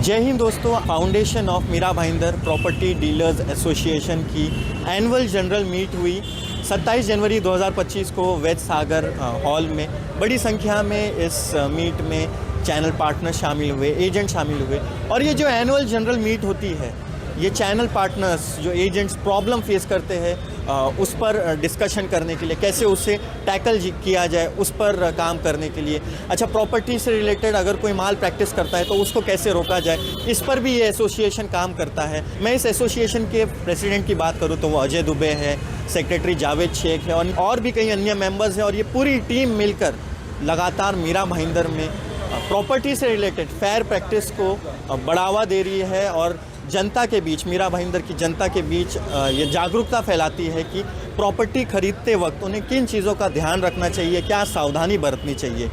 जय हिंद दोस्तों। Foundation of Mira Bhayandar property dealers association की एनुअल जनरल मीट हुई 27 जनवरी 2025 को वैद सागर हॉल में। बड़ी संख्या में इस मीट में चैनल पार्टनर शामिल हुए, एजेंट शामिल हुए। और ये जो एनुअल जनरल मीट होती है, ये चैनल पार्टनर्स जो एजेंट्स प्रॉब्लम फेस करते हैं उस पर डिस्कशन करने के लिए, कैसे उसे टैकल किया जाए उस पर काम करने के लिए। अच्छा, प्रॉपर्टी से रिलेटेड अगर कोई माल प्रैक्टिस करता है तो उसको कैसे रोका जाए, इस पर भी ये एसोसिएशन काम करता है। मैं इस एसोसिएशन के प्रेसिडेंट की बात करूँ तो वो अजय दुबे है, सेक्रेटरी जावेद शेख है और भी कई अन्य मेंबर्स हैं। और ये पूरी टीम मिलकर लगातार मीरा भाईंदर में प्रॉपर्टी से रिलेटेड फेयर प्रैक्टिस को बढ़ावा दे रही है और जनता के बीच, मीरा भाईंदर की जनता के बीच ये जागरूकता फैलाती है कि प्रॉपर्टी खरीदते वक्त उन्हें किन चीज़ों का ध्यान रखना चाहिए, क्या सावधानी बरतनी चाहिए।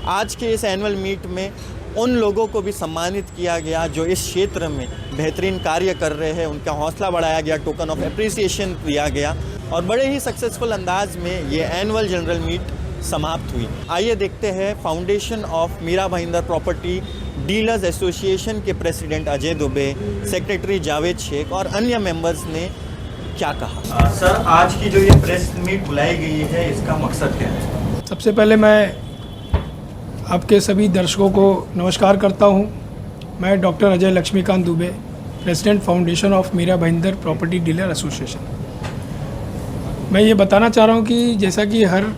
आज के इस एनुअल मीट में उन लोगों को भी सम्मानित किया गया जो इस क्षेत्र में बेहतरीन कार्य कर रहे हैं, उनका हौसला बढ़ाया गया, टोकन ऑफ एप्रिसिएशन दिया गया और बड़े ही सक्सेसफुल अंदाज में ये एनुअल जनरल मीट समाप्त हुई। आइए देखते हैं foundation of Mira Bhayandar property dealers association के प्रेसिडेंट अजय दुबे, सेक्रेटरी जावेद शेख और अन्य मेंबर्स ने क्या कहा। सर, आज की जो ये प्रेस मीट बुलाई गई है, इसका मकसद क्या है? सबसे पहले मैं आपके सभी दर्शकों को नमस्कार करता हूं। मैं doctor Ajay Laxmikant Dubey, president foundation of Mira Bhayandar property dealer association. मैं ये बताना चाह रहा हूं कि जैसा कि हर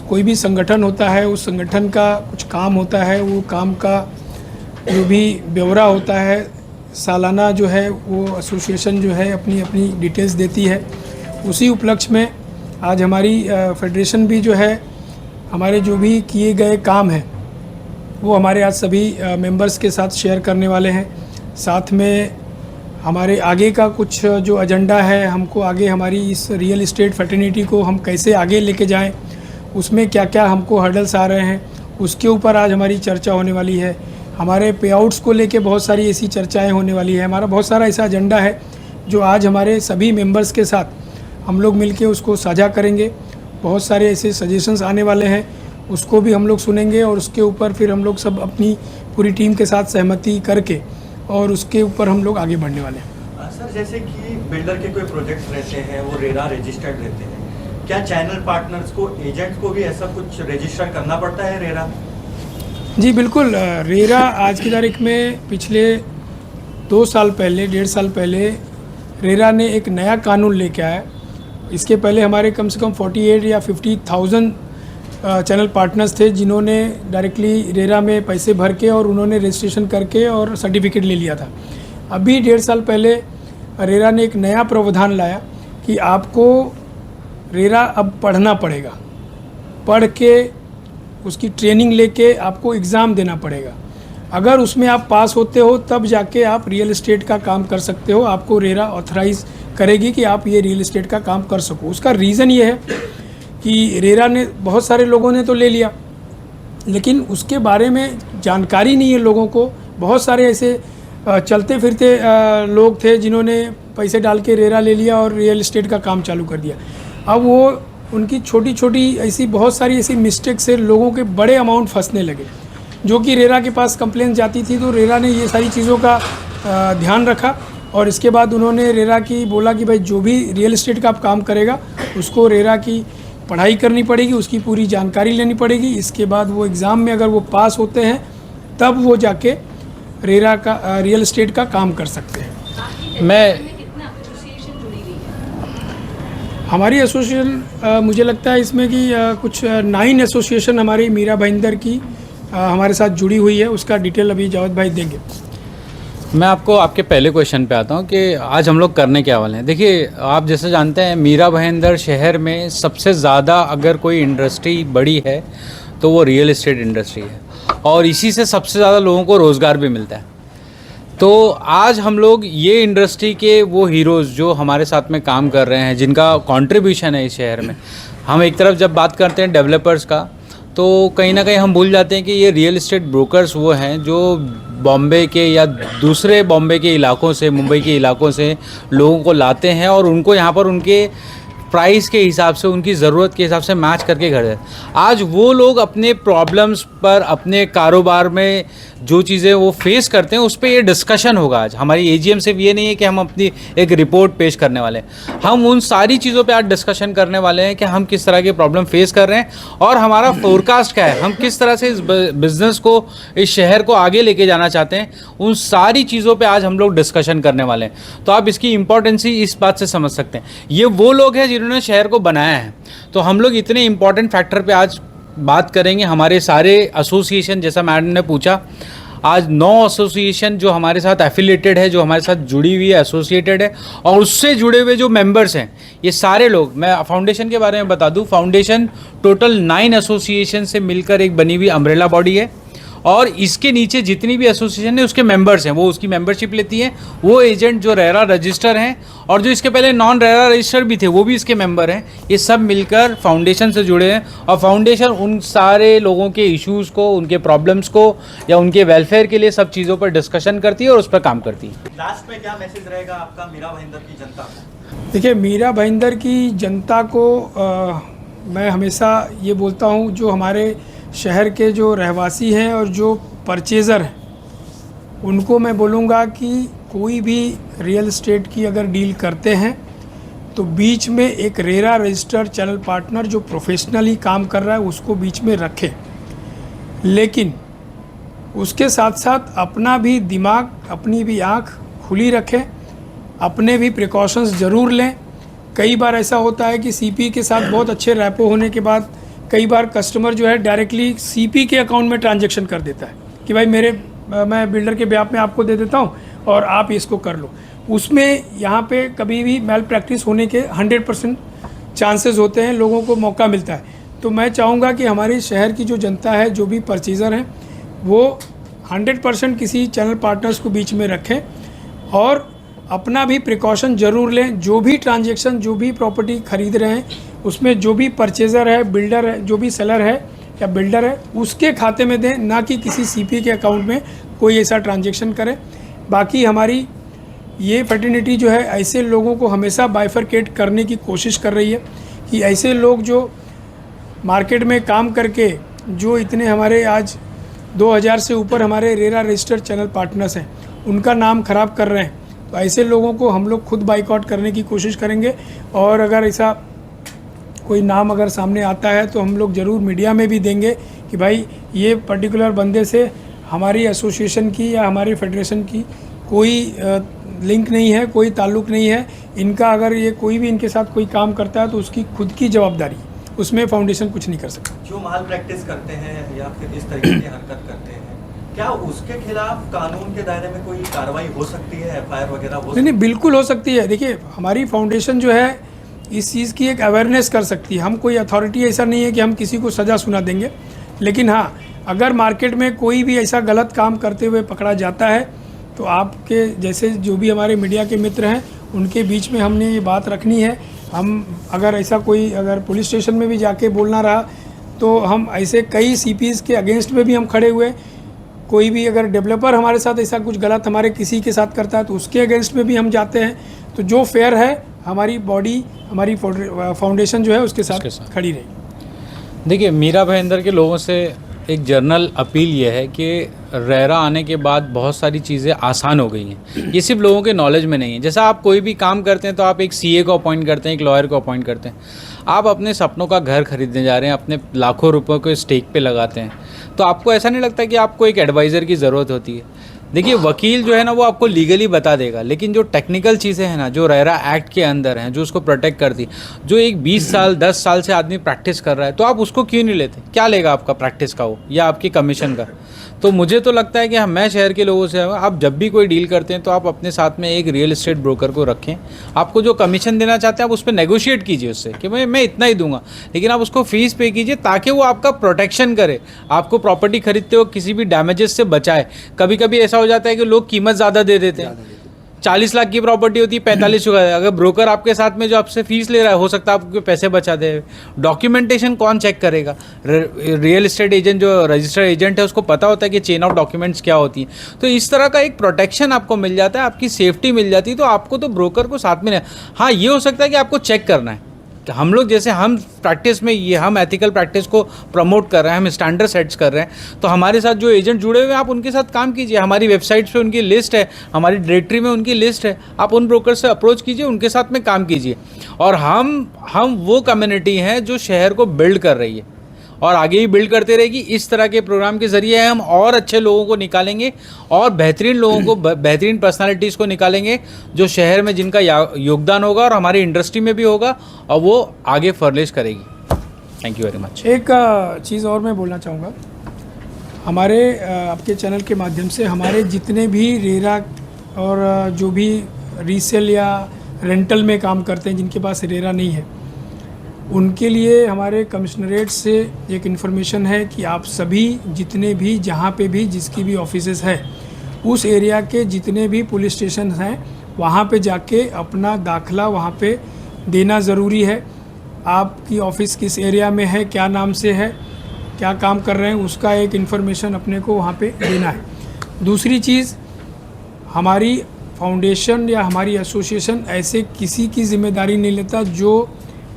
कोई भी संगठन होता है, उस संगठन का कुछ काम होता है, वो काम का जो भी ब्यौरा होता है सालाना जो है वो एसोसिएशन जो है अपनी अपनी डिटेल्स देती है। उसी उपलक्ष्य में आज हमारी फेडरेशन भी जो है हमारे जो भी किए गए काम हैं वो हमारे आज सभी मेंबर्स के साथ शेयर करने वाले हैं। साथ में हमारे आगे का कुछ जो एजेंडा है, हमको आगे हमारी इस रियल एस्टेट फैटर्निटी को हम कैसे आगे लेके जाएं, उसमें क्या क्या हमको हर्डल्स आ रहे हैं, उसके ऊपर आज हमारी चर्चा होने वाली है। हमारे पे आउट्स को लेके बहुत सारी ऐसी चर्चाएं होने वाली है। हमारा बहुत सारा ऐसा एजेंडा है जो आज हमारे सभी मेंबर्स के साथ हम लोग मिलके उसको साझा करेंगे। बहुत सारे ऐसे सजेशंस आने वाले हैं, उसको भी हम लोग सुनेंगे और उसके ऊपर फिर हम लोग सब अपनी पूरी टीम के साथ सहमति करके और उसके ऊपर हम लोग आगे बढ़ने वाले हैं। सर, जैसे कि बिल्डर के कोई प्रोजेक्ट्स रहते हैं वो रेरा रजिस्टर्ड रहते हैं, क्या चैनल पार्टनर्स को, एजेंट को भी ऐसा कुछ रजिस्टर करना पड़ता है रेरा? जी बिल्कुल। रेरा आज की तारीख में पिछले 2 साल पहले, 1.5 साल पहले रेरा ने एक नया कानून लेके आया। इसके पहले हमारे कम से कम 48 या 50,000 चैनल पार्टनर्स थे जिन्होंने डायरेक्टली रेरा में पैसे भर के और उन्होंने रजिस्ट्रेशन करके और सर्टिफिकेट ले लिया था। अभी 1.5 साल पहले रेरा ने एक नया प्रावधान लाया कि आपको रेरा अब पढ़ना पड़ेगा, पढ़ के उसकी ट्रेनिंग लेके आपको एग्ज़ाम देना पड़ेगा। अगर उसमें आप पास होते हो तब जाके आप रियल एस्टेट का काम कर सकते हो। आपको रेरा ऑथराइज़ करेगी कि आप ये रियल एस्टेट का काम कर सको। उसका रीज़न ये है कि रेरा ने, बहुत सारे लोगों ने तो ले लिया लेकिन उसके बारे में जानकारी नहीं है लोगों को। बहुत सारे ऐसे चलते फिरते लोग थे जिन्होंने पैसे डाल के रेरा ले लिया और रियल एस्टेट का काम चालू कर दिया। अब वो उनकी छोटी छोटी ऐसी बहुत सारी ऐसी मिस्टेक से लोगों के बड़े अमाउंट फंसने लगे, जो कि रेरा के पास कंप्लेन जाती थी। तो रेरा ने ये सारी चीज़ों का ध्यान रखा और इसके बाद उन्होंने रेरा की बोला कि भाई जो भी रियल एस्टेट का आप काम करेगा उसको रेरा की पढ़ाई करनी पड़ेगी, उसकी पूरी जानकारी लेनी पड़ेगी। इसके बाद वो एग्ज़ाम में अगर वो पास होते हैं तब वो जाके रेरा का रियल एस्टेट का काम कर सकते हैं। हमारी एसोसिएशन मुझे लगता है इसमें कि कुछ 9 एसोसिएशन हमारी मीरा भाईंदर की हमारे साथ जुड़ी हुई है। उसका डिटेल अभी जावेद भाई देंगे। मैं आपको आपके पहले क्वेश्चन पे आता हूँ कि आज हम लोग करने क्या वाले हैं। देखिए, आप जैसे जानते हैं मीरा भाईंदर शहर में सबसे ज़्यादा अगर कोई इंडस्ट्री बड़ी है तो वो रियल एस्टेट इंडस्ट्री है और इसी से सबसे ज़्यादा लोगों को रोज़गार भी मिलता है। तो आज हम लोग ये इंडस्ट्री के वो हीरोज़ जो हमारे साथ में काम कर रहे हैं, जिनका कंट्रीब्यूशन है इस शहर में, हम एक तरफ जब बात करते हैं डेवलपर्स का तो कहीं ना कहीं हम भूल जाते हैं कि ये रियल एस्टेट ब्रोकर्स वो हैं जो बॉम्बे के या दूसरे बॉम्बे के इलाकों से, मुंबई के इलाकों से लोगों को लाते हैं और उनको यहाँ पर उनके प्राइस के हिसाब से, उनकी ज़रूरत के हिसाब से मैच करके घर जाते। आज वो लोग अपने प्रॉब्लम्स पर, अपने कारोबार में जो चीज़ें वो फेस करते हैं उस पर ये डिस्कशन होगा। आज हमारी एजीएम सिर्फ ये नहीं है कि हम अपनी एक रिपोर्ट पेश करने वाले हैं, हम उन सारी चीज़ों पे आज डिस्कशन करने वाले हैं कि हम किस तरह के प्रॉब्लम फेस कर रहे हैं और हमारा फोरकास्ट क्या है, हम किस तरह से इस बिज़नेस को, इस शहर को आगे लेके जाना चाहते हैं। उन सारी चीज़ों पे आज हम लोग डिस्कशन करने वाले हैं। तो आप इसकी इंपॉर्टेंसी इस बात से समझ सकते हैं। ये वो लोग हैं जिन्होंने शहर को बनाया है। तो हम लोग इतने इंपॉर्टेंट फैक्टर पे आज बात करेंगे। हमारे सारे एसोसिएशन, जैसा मैडम ने पूछा, आज 9 एसोसिएशन जो हमारे साथ एफिलिएटेड है, जो हमारे साथ जुड़ी हुई है, एसोसिएटेड है, और उससे जुड़े हुए जो मेंबर्स हैं, ये सारे लोग, मैं फाउंडेशन के बारे में बता दूं, फाउंडेशन टोटल 9 एसोसिएशन से मिलकर एक बनी हुई अम्ब्रेला बॉडी है, और इसके नीचे जितनी भी एसोसिएशन है उसके मेंबर्स हैं, वो उसकी मेंबरशिप लेती हैं। वो एजेंट जो रेरा रजिस्टर हैं और जो इसके पहले नॉन रेरा रजिस्टर भी थे वो भी इसके मेंबर हैं। ये सब मिलकर फाउंडेशन से जुड़े हैं, और फाउंडेशन उन सारे लोगों के इश्यूज़ को, उनके प्रॉब्लम्स को या उनके वेलफेयर के लिए सब चीज़ों पर डिस्कशन करती है और उस पर काम करती है। लास्ट में क्या मैसेज रहेगा आपका मीरा भाईंदर की जनता को? देखिए, मीरा भाईंदर की जनता को मैं हमेशा ये बोलता हूँ, जो हमारे शहर के जो रहवासी हैं और जो परचेज़र हैं, उनको मैं बोलूँगा कि कोई भी रियल एस्टेट की अगर डील करते हैं तो बीच में एक रेरा रजिस्टर्ड चैनल पार्टनर जो प्रोफेशनली काम कर रहा है उसको बीच में रखें, लेकिन उसके साथ साथ अपना भी दिमाग, अपनी भी आँख खुली रखें, अपने भी प्रिकॉशंस ज़रूर लें। कई बार ऐसा होता है कि सीपी के साथ बहुत अच्छे रैपो होने के बाद कई बार कस्टमर जो है डायरेक्टली सीपी के अकाउंट में ट्रांजैक्शन कर देता है कि भाई मैं बिल्डर के ब्याह में आपको दे देता हूँ और आप इसको कर लो। उसमें यहाँ पे कभी भी मैल प्रैक्टिस होने के 100% चांसेस होते हैं, लोगों को मौका मिलता है। तो मैं चाहूँगा कि हमारे शहर की जो जनता है, जो भी परचेज़र हैं, वो 100% किसी चैनल पार्टनर्स को बीच में रखें और अपना भी प्रिकॉशन ज़रूर लें। जो भी ट्रांजैक्शन, जो भी प्रॉपर्टी खरीद रहे हैं, उसमें जो भी परचेज़र है, बिल्डर है, जो भी सेलर है या बिल्डर है, उसके खाते में दें, ना कि किसी सीपी के अकाउंट में कोई ऐसा ट्रांजैक्शन करें। बाकी हमारी ये फैटर्निटी जो है ऐसे लोगों को हमेशा बाइफरकेट करने की कोशिश कर रही है कि ऐसे लोग जो मार्केट में काम करके, जो इतने हमारे आज 2000 से ऊपर हमारे रेरा रजिस्टर्ड चैनल पार्टनर्स हैं, उनका नाम ख़राब कर रहे हैं। तो ऐसे लोगों को हम लोग खुद बाइकआउट करने की कोशिश करेंगे, और अगर ऐसा कोई नाम अगर सामने आता है तो हम लोग ज़रूर मीडिया में भी देंगे कि भाई ये पर्टिकुलर बंदे से हमारी एसोसिएशन की या हमारी फेडरेशन की कोई लिंक नहीं है, कोई ताल्लुक़ नहीं है। इनका अगर ये कोई भी इनके साथ कोई काम करता है तो उसकी खुद की जवाबदारी, उसमें फाउंडेशन कुछ नहीं कर सकता। जो माल प्रैक्टिस करते हैं या फिर इस तरीके की हरकत करते हैं, क्या उसके खिलाफ कानून के दायरे में कोई कार्रवाई हो सकती है, एफआईआर वगैरह हो? नहीं, बिल्कुल हो सकती है। देखिए, हमारी फाउंडेशन जो है इस चीज़ की एक अवेयरनेस कर सकती है। हम कोई अथॉरिटी ऐसा नहीं है कि हम किसी को सज़ा सुना देंगे, लेकिन हाँ, अगर मार्केट में कोई भी ऐसा गलत काम करते हुए पकड़ा जाता है तो आपके जैसे जो भी हमारे मीडिया के मित्र हैं, उनके बीच में हमने ये बात रखनी है। हम अगर ऐसा कोई अगर पुलिस स्टेशन में भी जाके बोलना रहा तो हम ऐसे कई सीपीज़ के अगेंस्ट में भी हम खड़े हुए। कोई भी अगर डेवलपर हमारे साथ ऐसा कुछ गलत हमारे किसी के साथ करता है तो उसके अगेंस्ट में भी हम जाते हैं। तो जो फेयर है, हमारी बॉडी, हमारी फाउंडेशन जो है उसके साथ खड़ी रहेगी। देखिए, मीरा भाईंदर के लोगों से एक जर्नल अपील ये है कि रेरा आने के बाद बहुत सारी चीज़ें आसान हो गई हैं। ये सिर्फ लोगों के नॉलेज में नहीं है। जैसा आप कोई भी काम करते हैं तो आप एक सीए को अपॉइंट करते हैं, एक लॉयर को अपॉइंट करते हैं। आप अपने सपनों का घर खरीदने जा रहे हैं, अपने लाखों रुपयों को स्टेक पे लगाते हैं, तो आपको ऐसा नहीं लगता कि आपको एक एडवाइज़र की ज़रूरत होती है? देखिए, वकील जो है ना वो आपको लीगली बता देगा, लेकिन जो टेक्निकल चीज़ें हैं ना, जो रेरा एक्ट के अंदर हैं, जो उसको प्रोटेक्ट करती, जो एक 20 साल 10 साल से आदमी प्रैक्टिस कर रहा है, तो आप उसको क्यों नहीं लेते? क्या लेगा आपका प्रैक्टिस का वो, या आपकी कमीशन का? तो मुझे तो लगता है कि मैं शहर के लोगों से, आप जब भी कोई डील करते हैं तो आप अपने साथ में एक रियल एस्टेट ब्रोकर को रखें। आपको जो कमीशन देना चाहते हैं आप उस पर नेगोशिएट कीजिए उससे कि मैं इतना ही दूंगा, लेकिन आप उसको फीस पे कीजिए ताकि वो आपका प्रोटेक्शन करे, आपको प्रॉपर्टी खरीदते हो किसी भी डैमेजेस से बचाए। कभी कभी ऐसा हो जाता है कि लोग कीमत ज़्यादा दे देते हैं। 40 लाख की प्रॉपर्टी होती है, 45 का है। अगर ब्रोकर आपके साथ में जो आपसे फीस ले रहा है, हो सकता है आपके पैसे बचा दे। डॉक्यूमेंटेशन कौन चेक करेगा? रियल एस्टेट एजेंट, जो रजिस्टर्ड एजेंट है, उसको पता होता है कि चेन ऑफ डॉक्यूमेंट्स क्या होती है। तो इस तरह का एक प्रोटेक्शन आपको मिल जाता है, आपकी सेफ्टी मिल जाती है। तो आपको तो ब्रोकर को साथ में नहीं, हाँ ये हो सकता है कि आपको चेक करना है हम लोग जैसे हम प्रैक्टिस में ये हम एथिकल प्रैक्टिस को प्रमोट कर रहे हैं, हम स्टैंडर्ड सेट्स कर रहे हैं, तो हमारे साथ जो एजेंट जुड़े हुए हैं आप उनके साथ काम कीजिए। हमारी वेबसाइट्स पे उनकी लिस्ट है, हमारी डायरेक्टरी में उनकी लिस्ट है, आप उन ब्रोकर से अप्रोच कीजिए, उनके साथ में काम कीजिए। और हम वो कम्युनिटी हैं जो शहर को बिल्ड कर रही है और आगे भी बिल्ड करते रहेगी। इस तरह के प्रोग्राम के ज़रिए हम और अच्छे लोगों को निकालेंगे और बेहतरीन लोगों को बेहतरीन पर्सनालिटीज़ को निकालेंगे जो शहर में जिनका योगदान होगा और हमारी इंडस्ट्री में भी होगा और वो आगे फर्निश करेगी। Thank you very much. एक चीज़ और मैं बोलना चाहूँगा, हमारे आपके चैनल के माध्यम से हमारे जितने भी रेरा और जो भी रीसेल या रेंटल में काम करते हैं जिनके पास रेरा नहीं है, उनके लिए हमारे कमिश्नरेट से एक इन्फॉर्मेशन है कि आप सभी जितने भी जहाँ पे भी जिसकी भी ऑफिसेस है उस एरिया के जितने भी पुलिस स्टेशन हैं वहाँ पे जाके अपना दाखला वहाँ पे देना ज़रूरी है। आपकी ऑफ़िस किस एरिया में है, क्या नाम से है, क्या काम कर रहे हैं, उसका एक इन्फॉर्मेशन अपने को वहाँ पे देना है। दूसरी चीज़, हमारी फाउंडेशन या हमारी एसोसिएशन ऐसे किसी की ज़िम्मेदारी नहीं लेता जो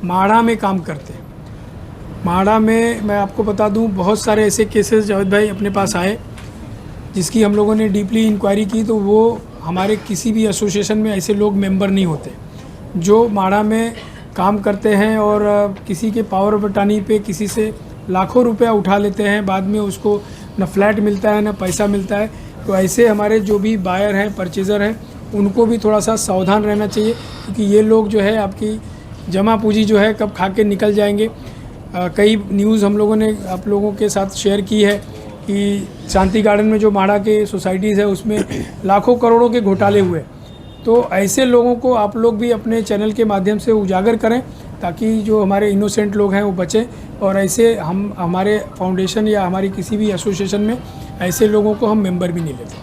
माड़ा में काम करते हैं। माड़ा में मैं आपको बता दूं, बहुत सारे ऐसे केसेस जावेद भाई अपने पास आए जिसकी हम लोगों ने डीपली इंक्वायरी की, तो वो हमारे किसी भी एसोसिएशन में ऐसे लोग मेंबर नहीं होते जो माड़ा में काम करते हैं और किसी के पावर बटानी पे किसी से लाखों रुपया उठा लेते हैं, बाद में उसको न फ्लैट मिलता है न पैसा मिलता है। तो ऐसे हमारे जो भी बायर हैं, परचेज़र हैं, उनको भी थोड़ा सा सावधान रहना चाहिए, क्योंकि ये लोग जो है आपकी जमा पूंजी जो है कब खा के निकल जाएंगे। कई न्यूज़ हम लोगों ने आप लोगों के साथ शेयर की है कि शांति गार्डन में जो माड़ा के सोसाइटीज़ है उसमें लाखों करोड़ों के घोटाले हुए। तो ऐसे लोगों को आप लोग भी अपने चैनल के माध्यम से उजागर करें ताकि जो हमारे इनोसेंट लोग हैं वो बचें, और ऐसे हम हमारे फाउंडेशन या हमारी किसी भी एसोसिएशन में ऐसे लोगों को हम मेंबर भी नहीं लेते।